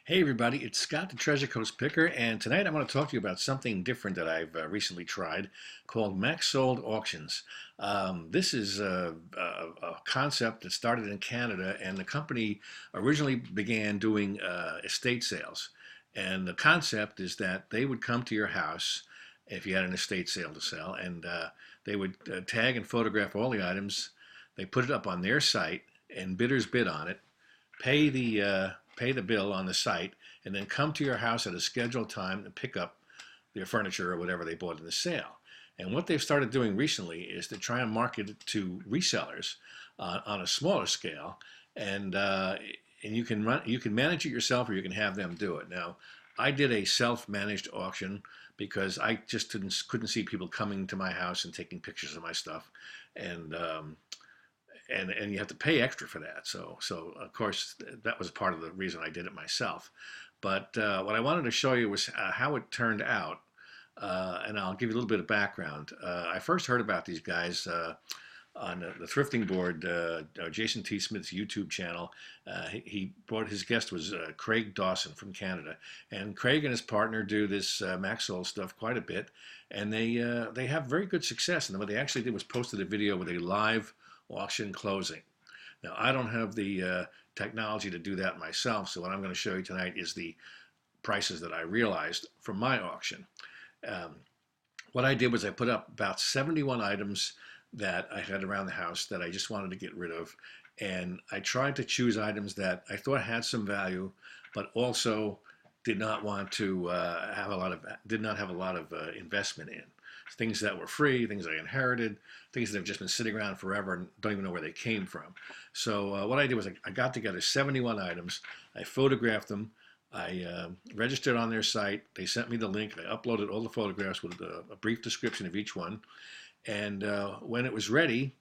Hey everybody, it's Scott the Treasure Coast Picker, and tonight I'm going to talk to you about something different that I've recently tried called Maxsold Auctions. This is a concept that started in Canada, and the company originally began doing estate sales. And the concept is that they would come to your house if you had an estate sale to sell, and they would tag and photograph all the items. They put it up on their site, and bidders bid on it, pay the bill on the site, and then come to your house at a scheduled time to pick up their furniture or whatever they bought in the sale. And what they've started doing recently is to try and market it to resellers on a smaller scale, and you can manage it yourself or you can have them do it. Now, I did a self-managed auction because I just couldn't see people coming to my house and taking pictures of my stuff, and and you have to pay extra for that. So of course that was part of the reason I did it myself. But what I wanted to show you was how it turned out, and I'll give you a little bit of background. I first heard about these guys on the thrifting board, Jason T. Smith's YouTube channel. He brought his guest was Craig Dawson from Canada, and Craig and his partner do this Maxsold stuff quite a bit, and they have very good success. And what they actually did was posted a video with a live auction closing. Now, I don't have the technology to do that myself, so what I'm going to show you tonight is the prices that I realized from my auction. Um, what I did was I put up about 71 items that I had around the house that I just wanted to get rid of, and I tried to choose items that I thought had some value, but also did not want to did not have a lot of investment in. Things that were free, things I inherited, things that have just been sitting around forever and don't even know where they came from. So what I did was I got together 71 items. I photographed them. I registered on their site. They sent me the link. I uploaded all the photographs with a brief description of each one. And when it was ready,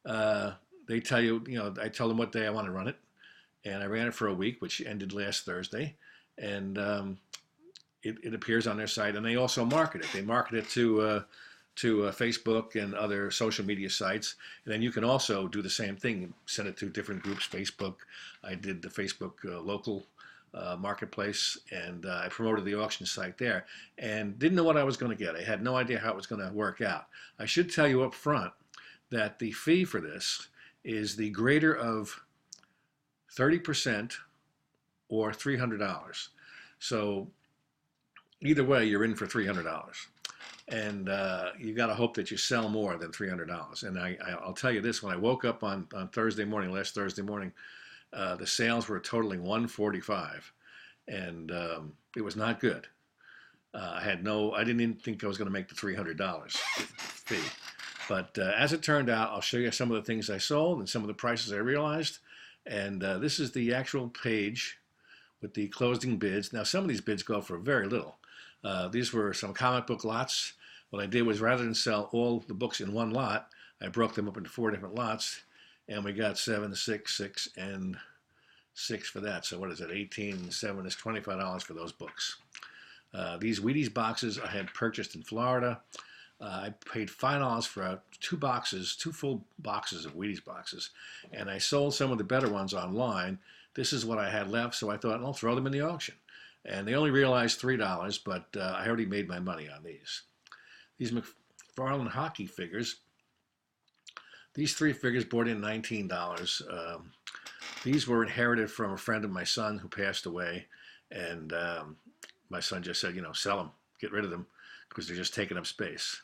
they tell you, I tell them what day I want to run it. And I ran it for a week, which ended last Thursday. And it appears on their site, and they also market it. They market it to Facebook and other social media sites, and then you can also do the same thing. Send it to different groups. Facebook, I did the Facebook local marketplace, and I promoted the auction site there, and didn't know what I was going to get. I had no idea how it was going to work out. I should tell you up front that the fee for this is the greater of 30% or $300. So either way, you're in for $300, and you got to hope that you sell more than $300. And I'll tell you this: when I woke up on Thursday morning, last Thursday morning, the sales were totaling 145, and it was not good. I didn't even think I was going to make the $300 fee. But as it turned out, I'll show you some of the things I sold and some of the prices I realized. And this is the actual page with the closing bids. Now, some of these bids go for very little. These were some comic book lots. What I did was, rather than sell all the books in one lot, I broke them up into 4 different lots, and we got 7, 6, 6, and 6 for that. So what is it? 18, 7 is $25 for those books. These Wheaties boxes I had purchased in Florida. I paid $5 for 2 full boxes of Wheaties boxes, and I sold some of the better ones online. This is what I had left, so I thought, I'll throw them in the auction. And they only realized $3, but I already made my money on these. These McFarlane hockey figures, these 3 figures brought in $19. These were inherited from a friend of my son who passed away, and my son just said, sell them, get rid of them, because they're just taking up space.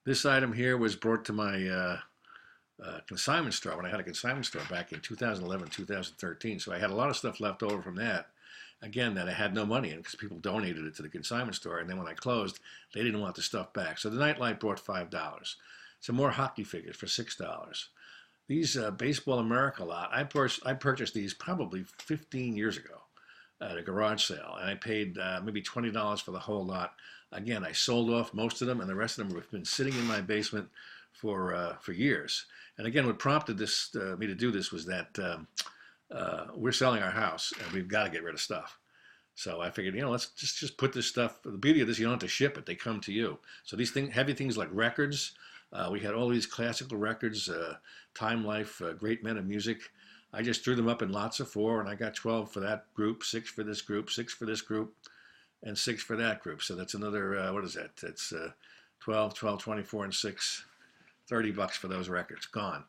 This item here was brought to my consignment store when I had a consignment store back in 2011, 2013. So I had a lot of stuff left over from that. Again, that I had no money in because people donated it to the consignment store. And then when I closed, they didn't want the stuff back. So the Nightlight brought $5. Some more hockey figures for $6. These Baseball America lot, I purchased these probably 15 years ago at a garage sale. And I paid maybe $20 for the whole lot. Again, I sold off most of them, and the rest of them have been sitting in my basement for years. And again, what prompted me to do this was that we're selling our house, and we've got to get rid of stuff. So I figured, let's just put this stuff. The beauty of this, you don't have to ship it; they come to you. So these heavy things like records, we had all these classical records, Time Life, Great Men of Music. I just threw them up in lots of 4, and I got 12 for that group, 6 for this group, 6 for this group, and 6 for that group. So that's another, what is that? That's 12, 12, 24, and 6, $30 for those records. Gone.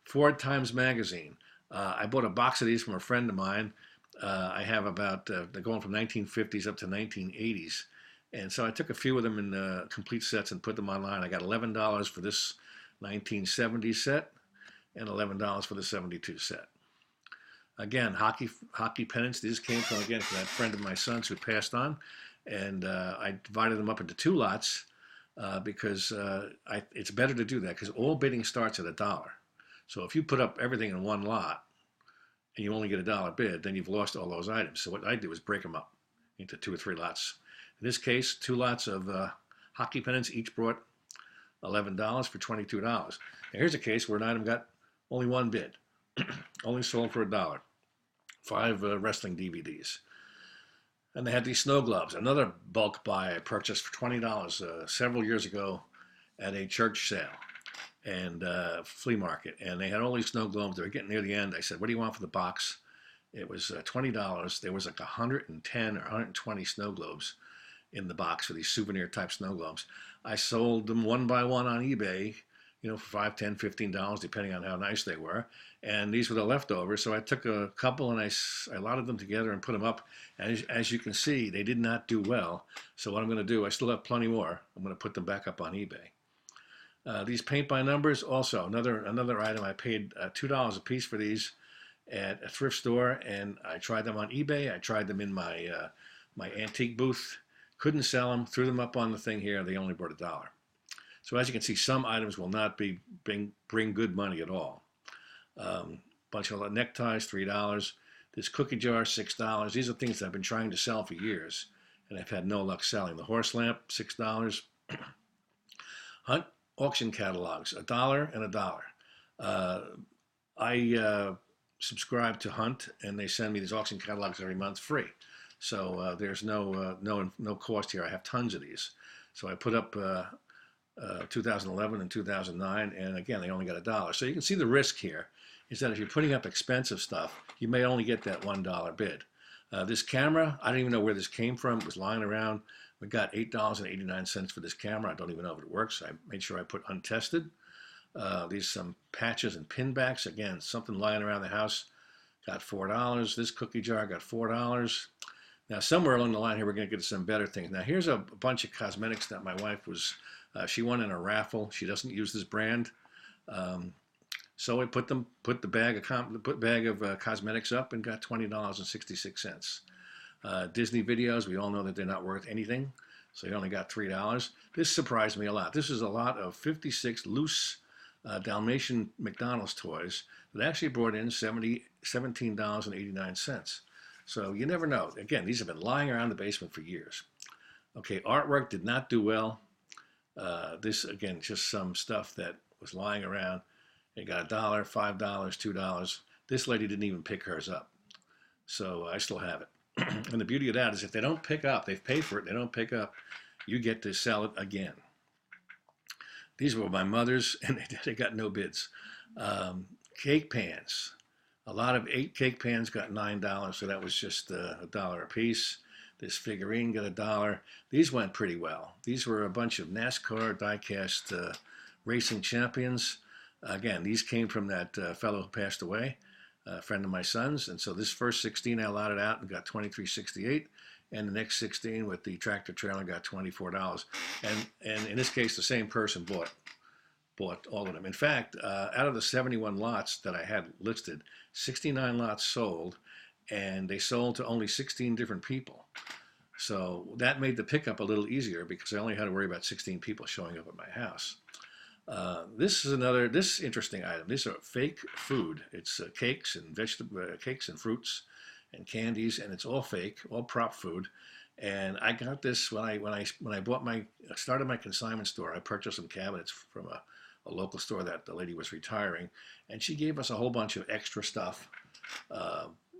Ford Times Magazine. I bought a box of these from a friend of mine. I have about, they're going from 1950s up to 1980s. And so I took a few of them in complete sets and put them online. I got $11 for this 1970 set and $11 for the 72 set. Again, hockey pennants. These came from, again, from that friend of my son's who passed on. And I divided them up into 2 lots because it's better to do that because all bidding starts at $1. So if you put up everything in one lot and you only get $1 bid, then you've lost all those items. So what I did was break them up into 2 or 3 lots. In this case, 2 lots of hockey pennants each brought $11 for $22. Now here's a case where an item got only 1 bid, only sold for $1. 5 wrestling DVDs. And they had these snow gloves, another bulk buy I purchased for $20 several years ago at a church sale and flea market. And they had all these snow globes. They were getting near the end. I said, what do you want for the box? It was $20. There was like 110 or 120 snow globes in the box for these souvenir type snow globes. I sold them one by one on eBay, you know, for $5, $10, $15, depending on how nice they were. And these were the leftovers. So I took a couple and I lotted them together and put them up. And as you can see, they did not do well. So what I'm going to do, I still have plenty more. I'm going to put them back up on eBay. These paint by numbers, also another item. I paid $2 a piece for these at a thrift store, and I tried them on eBay. I tried them in my my antique booth. Couldn't sell them. Threw them up on the thing here. They only brought $1. So as you can see, some items will not bring good money at all. Bunch of neckties, $3. This cookie jar, $6. These are things that I've been trying to sell for years, and I've had no luck selling. The horse lamp, $6. Hunt auction catalogs, $1 and $1. I subscribe to Hunt, and they send me these auction catalogs every month free. So there's no cost here. I have tons of these. So I put up 2011 and 2009, and again, they only got $1. So you can see the risk here is that if you're putting up expensive stuff, you may only get that $1 bid. This camera, I don't even know where this came from. It was lying around. We got $8.89 for this camera. I don't even know if it works. I made sure I put untested. These some patches and pin backs. Again, something lying around the house. Got $4. This cookie jar got $4. Now, somewhere along the line here, we're going to get to some better things. Now, here's a bunch of cosmetics that my wife was, she won in a raffle. She doesn't use this brand. So I put the bag of cosmetics up and got $20.66. Disney videos, we all know that they're not worth anything, so you only got $3. This surprised me a lot. This is a lot of 56 loose Dalmatian McDonald's toys that actually brought in $17.89. So you never know. Again, these have been lying around the basement for years. Okay, artwork did not do well. This, again, just some stuff that was lying around. It got $1, $5, $2. This lady didn't even pick hers up. So I still have it. And the beauty of that is if they don't pick up, they've paid for it, they don't pick up, you get to sell it again. These were my mother's, and they got no bids. Cake pans. A lot of 8 cake pans got $9, so that was just $1 a piece. This figurine got $1. These went pretty well. These were a bunch of NASCAR die-cast racing champions. Again, these came from that fellow who passed away, a friend of my son's. And so this first 16 I allotted out and got $23.68. And the next 16 with the tractor trailer got $24. And in this case, the same person bought all of them. In fact, out of the 71 lots that I had listed, 69 lots sold, and they sold to only 16 different people. So that made the pickup a little easier because I only had to worry about 16 people showing up at my house. This is this interesting item. These are fake food. It's cakes and cakes and fruits and candies, and it's all fake, all prop food. And I got this when I started my consignment store. I purchased some cabinets from a local store that the lady was retiring, and she gave us a whole bunch of extra stuff,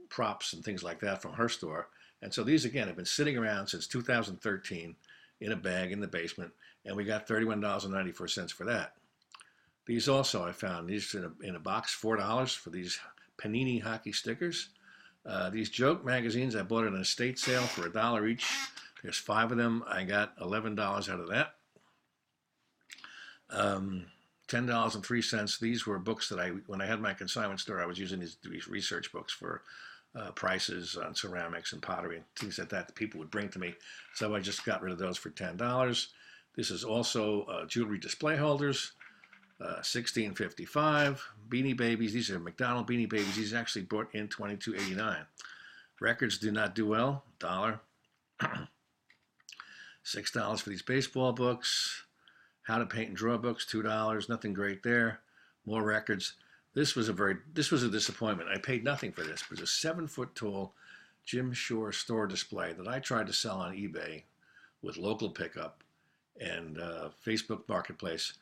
props and things like that from her store. And so these again have been sitting around since 2013 in a bag in the basement, and we got $31.94 for that. These also I found these in a box, $4 for these Panini hockey stickers. These joke magazines, I bought at an estate sale for $1 each. There's 5 of them. I got $11 out of that. $10.03. These were books that when I had my consignment store, I was using these research books for prices on ceramics and pottery and things like that people would bring to me. So I just got rid of those for $10. This is also jewelry display holders, $16.55. Beanie Babies. These are McDonald Beanie Babies. These actually brought in $22.89. Records do not do well. $1. $6 for these baseball books. How to Paint and Draw books, $2. Nothing great there. More records. This was a disappointment. I paid nothing for this. It was a 7-foot tall Jim Shore store display that I tried to sell on eBay with local pickup and Facebook Marketplace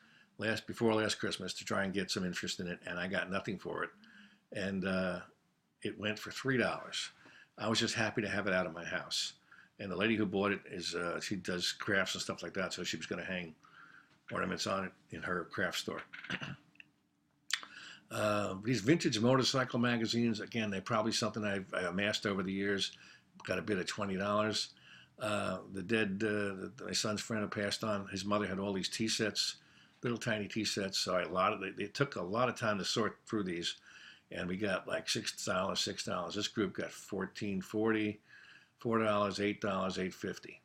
before last Christmas to try and get some interest in it, and I got nothing for it. And it went for $3. I was just happy to have it out of my house. And the lady who bought it she does crafts and stuff like that, so she was going to hang ornaments on it in her craft store. These vintage motorcycle magazines, again, they're probably something I amassed over the years. Got a bid at $20. My son's friend who passed on, his mother had all these tea sets, little tiny tea sets. So it took a lot of time to sort through these, and we got like $6. This group got $14.40, $4, $8, $8.50.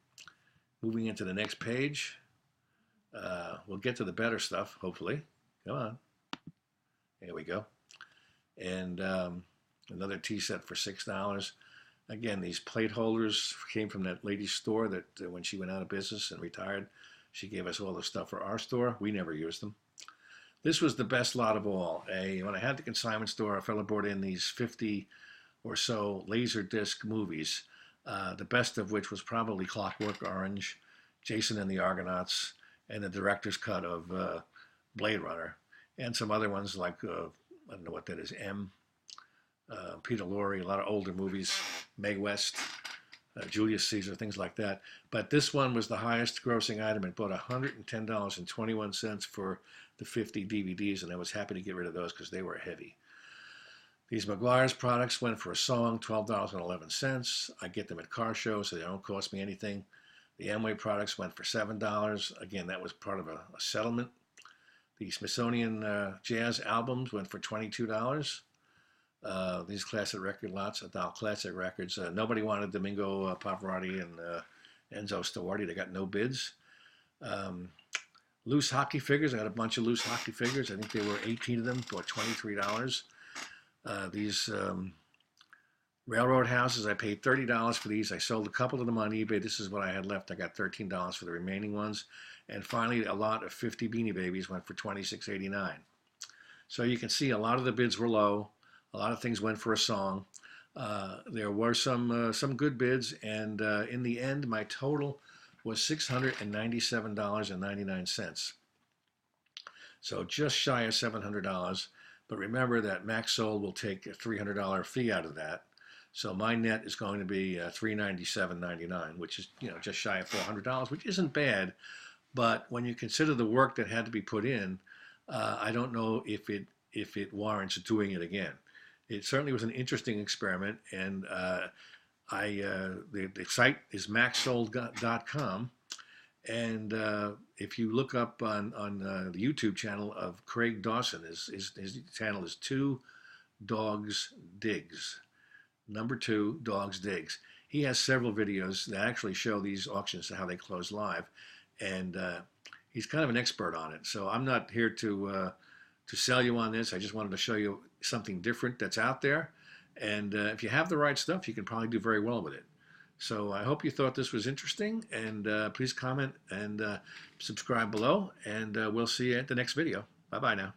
Moving into the next page. We'll get to the better stuff, hopefully. Come on. Here we go. And another tea set for $6. Again, these plate holders came from that lady's store that when she went out of business and retired, she gave us all the stuff for our store. We never used them. This was the best lot of all. When I had the consignment store, a fellow brought in these 50 or so Laserdisc movies, the best of which was probably Clockwork Orange, Jason and the Argonauts, and the director's cut of Blade Runner, and some other ones like, I don't know what that is, Peter Lorre, a lot of older movies, Mae West, Julius Caesar, things like that. But this one was the highest grossing item. It bought $110.21 for the 50 DVDs, and I was happy to get rid of those because they were heavy. These Meguiar's products went for a song, $12.11. I get them at car shows, so they don't cost me anything. The Amway products went for $7. Again, that was part of a settlement. The Smithsonian Jazz albums went for $22. These classic record lots, Adele Classic Records. Nobody wanted Domingo Pavarotti and Enzo Stawardi. They got no bids. Loose hockey figures. I got a bunch of loose hockey figures. I think there were 18 of them for $23. These railroad houses, I paid $30 for these. I sold a couple of them on eBay. This is what I had left. I got $13 for the remaining ones. And finally, a lot of 50 Beanie Babies went for $26.89. So you can see a lot of the bids were low. A lot of things went for a song. There were some good bids, and in the end, my total was $697.99. So just shy of $700. But remember that Maxsold will take a $300 fee out of that. So my net is going to be $397.99, which is just shy of $400, which isn't bad. But when you consider the work that had to be put in, I don't know if it warrants doing it again. It certainly was an interesting experiment, and the site is maxsold.com, and if you look up on the YouTube channel of Craig Dawson, his channel is 2 Dogs Digs, number 2 Dogs Digs. He has several videos that actually show these auctions and how they close live, and he's kind of an expert on it. So I'm not here to sell you on this. I just wanted to show you something different that's out there. And if you have the right stuff, you can probably do very well with it. So I hope you thought this was interesting. And please comment and subscribe below. And we'll see you at the next video. Bye-bye now.